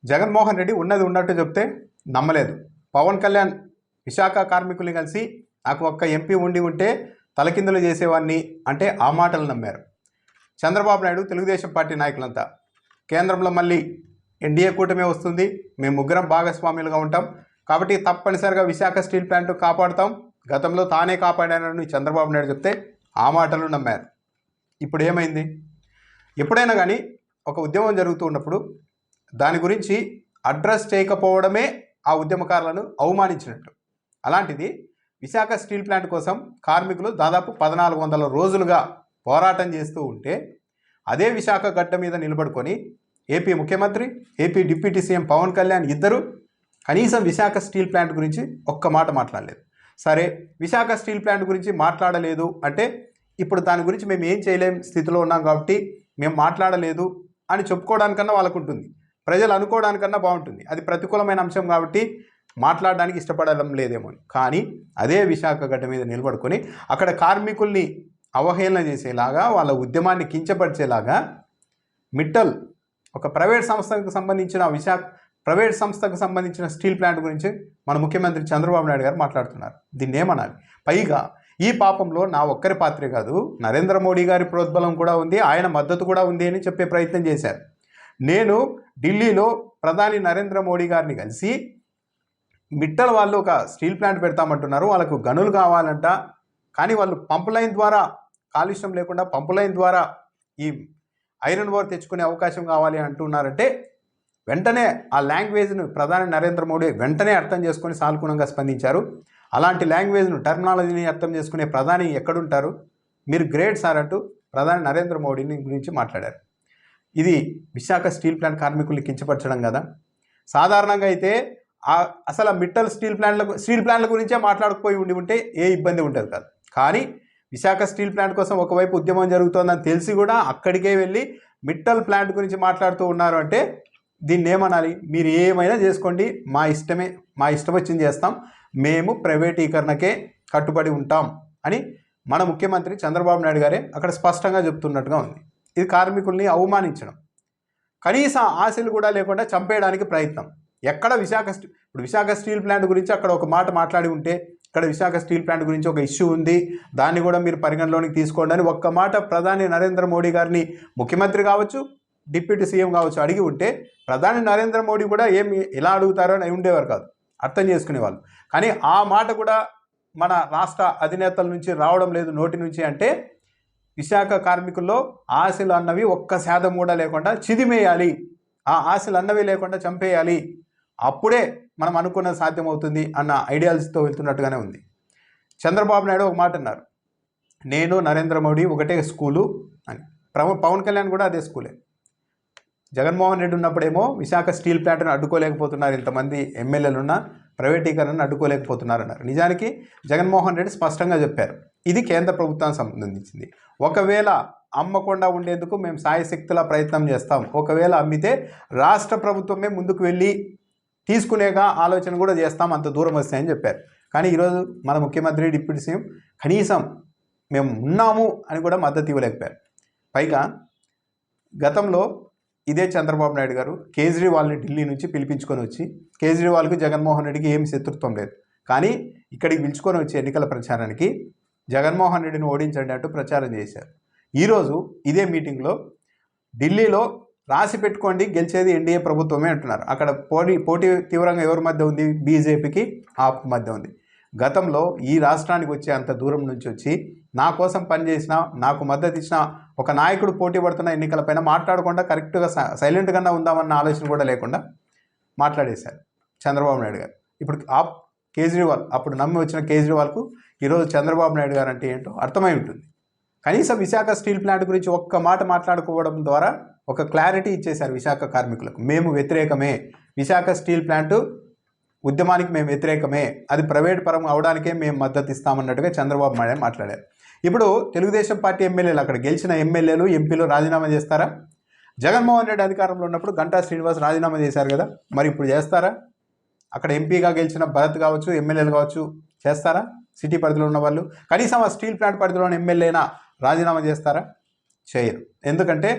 జగన్మోహన్ రెడ్డి ఉన్నది ఉన్నట్టు చెప్తే నమ్మలేదు. పవన్ కళ్యాణ్ విశాఖ కార్మికుల్ని కలిసి నాకు ఒక్క ఎంపీ ఉంటే తలకిందులు చేసేవాడిని అంటే ఆ మాటలు నమ్మారు. చంద్రబాబు నాయుడు, తెలుగుదేశం పార్టీ నాయకులంతా కేంద్రంలో మళ్ళీ ఎన్డీఏ కూటమే వస్తుంది, మేము ముగ్గురం భాగస్వాములుగా ఉంటాం కాబట్టి తప్పనిసరిగా విశాఖ స్టీల్ ప్లాంట్ కాపాడుతాం, గతంలో తానే కాపాడానని చంద్రబాబు నాయుడు చెప్తే ఆ మాటలు నమ్మారు. ఇప్పుడు ఏమైంది? ఎప్పుడైనా కానీ ఒక ఉద్యమం జరుగుతూ ఉన్నప్పుడు దాని గురించి అడ్రస్ చేయకపోవడమే ఆ ఉద్యమకారులను అవమానించినట్టు. అలాంటిది విశాఖ స్టీల్ ప్లాంట్ కోసం కార్మికులు దాదాపు 1400 రోజులుగా పోరాటం చేస్తూ ఉంటే అదే విశాఖ గడ్డ మీద నిలబడుకొని ఏపీ ముఖ్యమంత్రి, AP deputy CM Pawan Kalyan ఇద్దరు కనీసం విశాఖ స్టీల్ ప్లాంట్ గురించి ఒక్క మాట మాట్లాడలేదు. సరే, విశాఖ స్టీల్ ప్లాంట్ గురించి మాట్లాడలేదు అంటే ఇప్పుడు దాని గురించి మేము ఏం చేయలేం స్థితిలో ఉన్నాం కాబట్టి మేము మాట్లాడలేదు అని చెప్పుకోవడానికన్నా వాళ్ళకు ఉంటుంది, ప్రజలు అనుకోవడానికన్నా బాగుంటుంది. అది ప్రతికూలమైన అంశం కాబట్టి మాట్లాడడానికి ఇష్టపడడం లేదేమో. కానీ అదే విశాఖ గడ్డ మీద నిలబడుకొని అక్కడ కార్మికుల్ని అవహేళన చేసేలాగా, వాళ్ళ ఉద్యమాన్ని కించపరిచేలాగా మిట్టల్ ఒక ప్రైవేట్ సంస్థకు సంబంధించిన స్టీల్ ప్లాంట్ గురించి మన ముఖ్యమంత్రి చంద్రబాబు నాయుడు గారు మాట్లాడుతున్నారు. దీన్ని ఏమనాలి? పైగా ఈ పాపంలో నా ఒక్కరి పాత్రే కాదు, నరేంద్ర మోడీ గారి ప్రోద్బలం కూడా ఉంది, ఆయన మద్దతు కూడా ఉంది అని చెప్పే ప్రయత్నం చేశారు. నేను ఢిల్లీలో ప్రధాని నరేంద్ర మోడీ గారిని కలిసి మిట్టల్ వాళ్ళు ఒక స్టీల్ ప్లాంట్ పెడతామంటున్నారు, వాళ్ళకు గనులు కావాలంట, కానీ వాళ్ళు పంపు లైన్ ద్వారా కాలుష్యం లేకుండా పంపు లైన్ ద్వారా ఈ ఐరన్ ఓర్ తెచ్చుకునే అవకాశం కావాలి అంటున్నారంటే వెంటనే ఆ లాంగ్వేజ్ను ప్రధాని నరేంద్ర మోడీ వెంటనే అర్థం చేసుకొని సానుకూలంగా స్పందించారు. అలాంటి లాంగ్వేజ్ను, టెర్మినాలజీని అర్థం చేసుకునే ప్రధాని ఎక్కడుంటారు? మీరు గ్రేట్ సార్ అంటూ ప్రధాని నరేంద్ర మోడీని గురించి మాట్లాడారు. ఇది విశాఖ స్టీల్ ప్లాంట్ కార్మికుల్ని కించపరచడం కదా. సాధారణంగా అయితే అసలు మిట్టల్ స్టీల్ ప్లాంట్ల గురించే మాట్లాడకపోయి ఉంటే ఏ ఇబ్బంది ఉంటుంది కాదు. కానీ విశాఖ స్టీల్ ప్లాంట్ కోసం ఒకవైపు ఉద్యమం జరుగుతోందని తెలిసి కూడా అక్కడికే వెళ్ళి మిట్టల్ ప్లాంట్ గురించి మాట్లాడుతూ ఉన్నారు అంటే దీన్ని ఏమనాలి? మీరు ఏమైనా చేసుకోండి, మా ఇష్టం వచ్చింది చేస్తాం, మేము ప్రైవేటీకరణకే కట్టుబడి ఉంటాం అని మన ముఖ్యమంత్రి చంద్రబాబు నాయుడు గారే అక్కడ స్పష్టంగా చెప్తున్నట్టుగా ఉంది. ఇది కార్మికుల్ని అవమానించడం, కనీస ఆశలు కూడా లేకుండా చంపేయడానికి ప్రయత్నం. ఎక్కడ విశాఖ స్టీల్ ప్లాంట్ గురించి అక్కడ ఒక మాట మాట్లాడి ఉంటే, ఇక్కడ విశాఖ స్టీల్ ప్లాంట్ గురించి ఒక ఇష్యూ ఉంది, దాన్ని కూడా మీరు పరిగణలోనికి తీసుకోండి అని ఒక్క మాట ప్రధాని నరేంద్ర మోడీ గారిని, ముఖ్యమంత్రి కావచ్చు, డిప్యూటీ సీఎం కావచ్చు, అడిగి ఉంటే ప్రధాని నరేంద్ర మోడీ కూడా ఎలా అడుగుతారో అని ఉండేవారు కాదు, అర్థం చేసుకునేవాళ్ళు. కానీ ఆ మాట కూడా మన రాష్ట్ర అధినేతల నుంచి రావడం లేదు నోటి నుంచి. అంటే విశాఖ కార్మికుల్లో ఆశలు అన్నవి 1% కూడా లేకుండా చిదిమేయాలి, ఆ ఆశలు అన్నవి లేకుండా చంపేయాలి, అప్పుడే మనం అనుకున్నది సాధ్యమవుతుంది అన్న ఐడియాలజీతో వెళ్తున్నట్టుగానే ఉంది. చంద్రబాబు నాయుడు ఒక మాట అన్నారు, నేను నరేంద్ర మోడీ ఒకటే స్కూలు అని. పవన్ కళ్యాణ్ కూడా అదే స్కూలే. జగన్మోహన్ రెడ్డి ఉన్నప్పుడేమో విశాఖ స్టీల్ ప్లాంట్ను అడ్డుకోలేకపోతున్నారు, ఇంతమంది ఎమ్మెల్యేలున్నా ప్రైవేటీకరణను అడ్డుకోలేకపోతున్నారన్నారు. నిజానికి జగన్మోహన్ రెడ్డి స్పష్టంగా చెప్పారు, ఇది కేంద్ర ప్రభుత్వానికి సంబంధించింది, ఒకవేళ అమ్మకుండా ఉండేందుకు మేము సాయశక్తుల ప్రయత్నం చేస్తాం, ఒకవేళ అమ్మితే రాష్ట్ర ప్రభుత్వమే ముందుకు వెళ్ళి తీసుకునేగా ఆలోచన కూడా చేస్తాం, అంత దూరం వస్తాయని చెప్పారు. కానీ ఈరోజు మన ముఖ్యమంత్రి, డిప్యూటీ సీఎం కనీసం మేము ఉన్నాము అని కూడా మద్దతు ఇవ్వలేకపోయారు. పైగా గతంలో ఇదే చంద్రబాబు నాయుడు గారు కేజ్రీవాల్ని ఢిల్లీ నుంచి పిలిపించుకొని వచ్చి, కేజ్రీవాల్కి జగన్మోహన్ రెడ్డికి ఏమి శత్రుత్వం లేదు, కానీ ఇక్కడికి పిలుచుకొని వచ్చి ఎన్నికల ప్రచారానికి జగన్మోహన్ రెడ్డిని ఓడించండి అంటూ ప్రచారం చేశారు. ఈరోజు ఇదే మీటింగ్లో ఢిల్లీలో రాసి పెట్టుకోండి, గెలిచేది ఎన్డీఏ ప్రభుత్వమే అంటున్నారు. అక్కడ పోటీ తీవ్రంగా ఎవరి మధ్య ఉంది? బీజేపీకి, ఆప్ మధ్య ఉంది. గతంలో ఈ రాష్ట్రానికి వచ్చే అంత దూరం నుంచి వచ్చి నా కోసం పనిచేసిన, నాకు మద్దతు ఇచ్చిన ఒక నాయకుడు పోటీ పడుతున్న ఎన్నికలపైన మాట్లాడకుండా కరెక్ట్గా సైలెంట్గానే ఉందామన్న ఆలోచన కూడా లేకుండా మాట్లాడేశారు చంద్రబాబు నాయుడు గారు. ఇప్పుడు కేజ్రీవాల్, అప్పుడు నమ్మి వచ్చిన కేజ్రీవాల్కు ఈరోజు చంద్రబాబు నాయుడు గారు అంటే ఏంటో అర్థమై ఉంటుంది. కనీసం విశాఖ స్టీల్ ప్లాంట్ గురించి ఒక్క మాట మాట్లాడుకోవడం ద్వారా ఒక క్లారిటీ ఇచ్చేశారు విశాఖ కార్మికులకు. మేము వ్యతిరేకమే, విశాఖ స్టీల్ ప్లాంటు ఉద్యమానికి మేము వ్యతిరేకమే, అది ప్రైవేట్ పరం అవడానికే మేము మద్దతు ఇస్తామన్నట్టుగా చంద్రబాబు నాయుడు మాట్లాడారు. ఇప్పుడు తెలుగుదేశం పార్టీ ఎమ్మెల్యేలు, అక్కడ గెలిచిన ఎమ్మెల్యేలు, ఎంపీలు రాజీనామా చేస్తారా? జగన్మోహన్ రెడ్డి అధికారంలో ఉన్నప్పుడు గంటా శ్రీనివాస్ రాజీనామా చేశారు కదా, మరి ఇప్పుడు చేస్తారా? అక్కడ ఎంపీగా గెలిచిన భరత్ కావచ్చు, ఎమ్మెల్యేలు కావచ్చు, చేస్తారా? సిటీ పరిధిలో ఉన్న వాళ్ళు కనీసం ఆ స్టీల్ ప్లాంట్ పరిధిలోని ఎమ్మెల్యేనా రాజీనామా చేస్తారా? చేయరు. ఎందుకంటే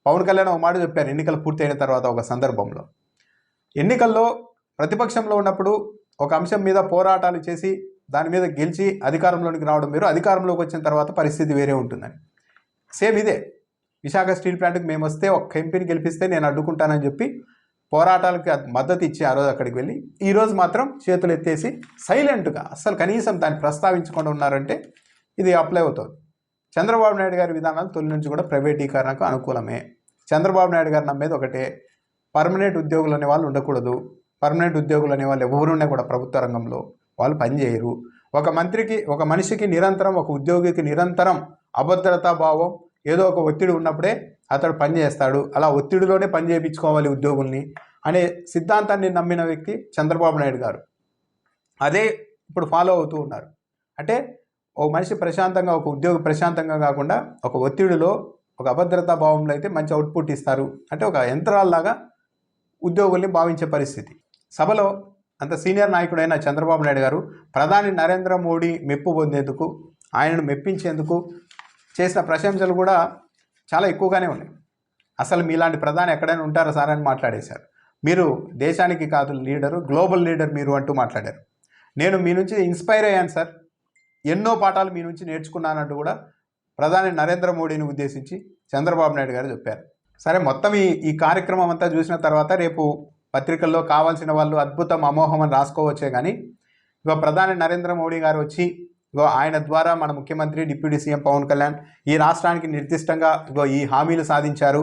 పవన్ కళ్యాణ్ ఒక మాట చెప్పారు ఎన్నికలు పూర్తయిన తర్వాత ఒక సందర్భంలో, ఎన్నికల్లో ప్రతిపక్షంలో ఉన్నప్పుడు ఒక అంశం మీద పోరాటాలు చేసి దాని మీద గెలిచి అధికారంలోనికి రావడం వేరు, అధికారంలోకి వచ్చిన తర్వాత పరిస్థితి వేరే ఉంటుందని. సేమ్ ఇదే విశాఖ స్టీల్ ప్లాంట్కి మేము వస్తే ఒక ఎంపీని గెలిపిస్తే నేను అడ్డుకుంటానని చెప్పి పోరాటాలకి మద్దతు ఇచ్చి ఆ రోజు అక్కడికి వెళ్ళి ఈరోజు మాత్రం చేతులు ఎత్తేసి సైలెంట్గా అస్సలు కనీసం దాన్ని ప్రస్తావించకుండా ఉన్నారంటే ఇది అప్లై అవుతుంది. చంద్రబాబు నాయుడు గారి విధానాలు తొలి నుంచి కూడా ప్రైవేటీకరణకు అనుకూలమే. చంద్రబాబు నాయుడు గారు నమ్మేది ఒకటే, పర్మనెంట్ ఉద్యోగులు అనే వాళ్ళు ఉండకూడదు. పర్మనెంట్ ఉద్యోగులు అనే వాళ్ళు ఎవరున్నా కూడా ప్రభుత్వ రంగంలో వాళ్ళు పనిచేయరు. ఒక మనిషికి నిరంతరం, ఒక ఉద్యోగికి నిరంతరం అభద్రతా భావం, ఏదో ఒక ఒత్తిడి ఉన్నప్పుడే అతడు పనిచేస్తాడు. అలా ఒత్తిడిలోనే పని చేయించుకోవాలి ఉద్యోగుల్ని అనే సిద్ధాంతాన్ని నమ్మిన వ్యక్తి చంద్రబాబు నాయుడు గారు. అదే ఇప్పుడు ఫాలో అవుతూ ఉన్నారు. అంటే ఒక మనిషి ప్రశాంతంగా, ఒక ఉద్యోగి ప్రశాంతంగా కాకుండా ఒక ఒత్తిడిలో, ఒక అభద్రతా భావంలో అయితే మంచి అవుట్పుట్ ఇస్తారు అంటే ఒక యంత్రాల్లాగా ఉద్యోగుల్ని భావించే పరిస్థితి. సభలో అంత సీనియర్ నాయకుడైన చంద్రబాబు నాయుడు గారు ప్రధాని నరేంద్ర మోడీ మెప్పు పొందేందుకు, ఆయనను మెప్పించేందుకు చేసిన ప్రశంసలు కూడా చాలా ఎక్కువగానే ఉన్నాయి. అసలు మీలాంటి ప్రధాని ఎక్కడైనా ఉంటారా సార్ అని మాట్లాడేశారు. మీరు దేశానికి కాదు లీడరు, గ్లోబల్ లీడర్ మీరు అంటూ మాట్లాడారు. నేను మీ నుంచి ఇన్స్పైర్ అయ్యాను సార్, ఎన్నో పాఠాలు మీ నుంచి నేర్చుకున్నానంటూ కూడా ప్రధాని నరేంద్ర మోడీని ఉద్దేశించి చంద్రబాబు నాయుడు గారు చెప్పారు. సరే, మొత్తం ఈ కార్యక్రమం అంతా చూసిన తర్వాత రేపు పత్రికల్లో కావాల్సిన వాళ్ళు అద్భుతం, అమోఘం అని రాసుకోవచ్చే కానీ ఇగో ప్రధాని నరేంద్ర మోడీ గారు వచ్చి ఇగో ఆయన ద్వారా మన ముఖ్యమంత్రి డిప్యూటీ సీఎం పవన్ కళ్యాణ్ ఈ రాష్ట్రానికి నిర్దిష్టంగా ఇగో ఈ హామీలు సాధించారు,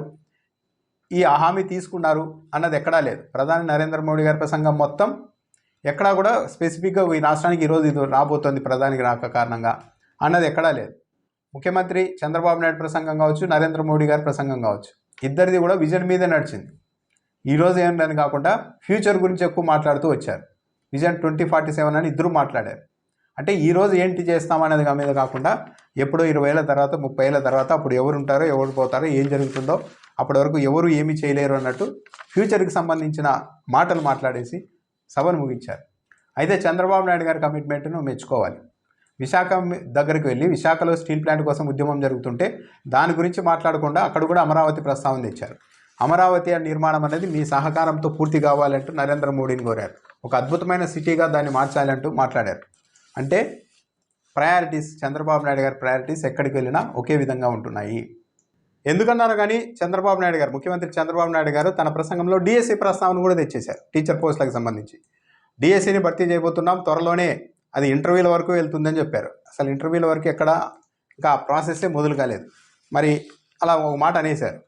ఈ హామీ తీసుకున్నారు అన్నది ఎక్కడా లేదు. ప్రధాని నరేంద్ర మోడీ గారి ప్రసంగం మొత్తం ఎక్కడా కూడా స్పెసిఫిక్గా ఈ రాష్ట్రానికి ఈరోజు ఇది రాబోతోంది ప్రధానికి రాక కారణంగా అన్నది ఎక్కడా లేదు. ముఖ్యమంత్రి చంద్రబాబు నాయుడు ప్రసంగం కావచ్చు, నరేంద్ర మోడీ గారి ప్రసంగం కావచ్చు, ఇద్దరిది కూడా విజన్ మీదే నడిచింది. ఈరోజు ఏంటని కాకుండా ఫ్యూచర్ గురించి ఎక్కువ మాట్లాడుతూ వచ్చారు. విజన్ 2047 అని ఇద్దరు మాట్లాడారు. అంటే ఈరోజు ఏంటి చేస్తామనేది మీద కాకుండా ఎప్పుడో 20 ఏళ్ళ తర్వాత, 30 ఏళ్ళ తర్వాత అప్పుడు ఎవరు ఉంటారో, ఎవరు పోతారో, ఏం జరుగుతుందో అప్పటి వరకు ఎవరు ఏమీ చేయలేరు అన్నట్టు ఫ్యూచర్కి సంబంధించిన మాటలు మాట్లాడేసి సభను ముగించారు. అయితే చంద్రబాబు నాయుడు గారి కమిట్మెంట్ను మెచ్చుకోవాలి. విశాఖ దగ్గరికి వెళ్ళి విశాఖలో స్టీల్ ప్లాంట్ కోసం ఉద్యమం జరుగుతుంటే దాని గురించి మాట్లాడకుండా అక్కడ కూడా అమరావతి ప్రస్తావన తెచ్చారు. అమరావతి నిర్మాణం అనేది మీ సహకారంతో పూర్తి కావాలంటూ నరేంద్ర మోడీని కోరారు. ఒక అద్భుతమైన సిటీగా దాన్ని మార్చాలంటూ మాట్లాడారు. అంటే ప్రయారిటీస్, చంద్రబాబు నాయుడు గారి ప్రయారిటీస్ ఎక్కడికి వెళ్ళినా ఒకే విధంగా ఉంటున్నాయి. ఎందుకన్నారు కానీ చంద్రబాబు నాయుడు గారు, ముఖ్యమంత్రి చంద్రబాబు నాయుడు గారు తన ప్రసంగంలో డిఎస్సి ప్రస్తావన కూడా తెచ్చేశారు. టీచర్ పోస్టులకు సంబంధించి డిఎస్సిని భర్తీ చేయబోతున్నాం, త్వరలోనే అది ఇంటర్వ్యూల వరకు వెళ్తుందని చెప్పారు. అసలు ఇంటర్వ్యూల వరకు ఎక్కడ ఇంకా ప్రాసెస్సే మొదలు కాలేదు. మరి అలా ఒక మాట అనేశారు.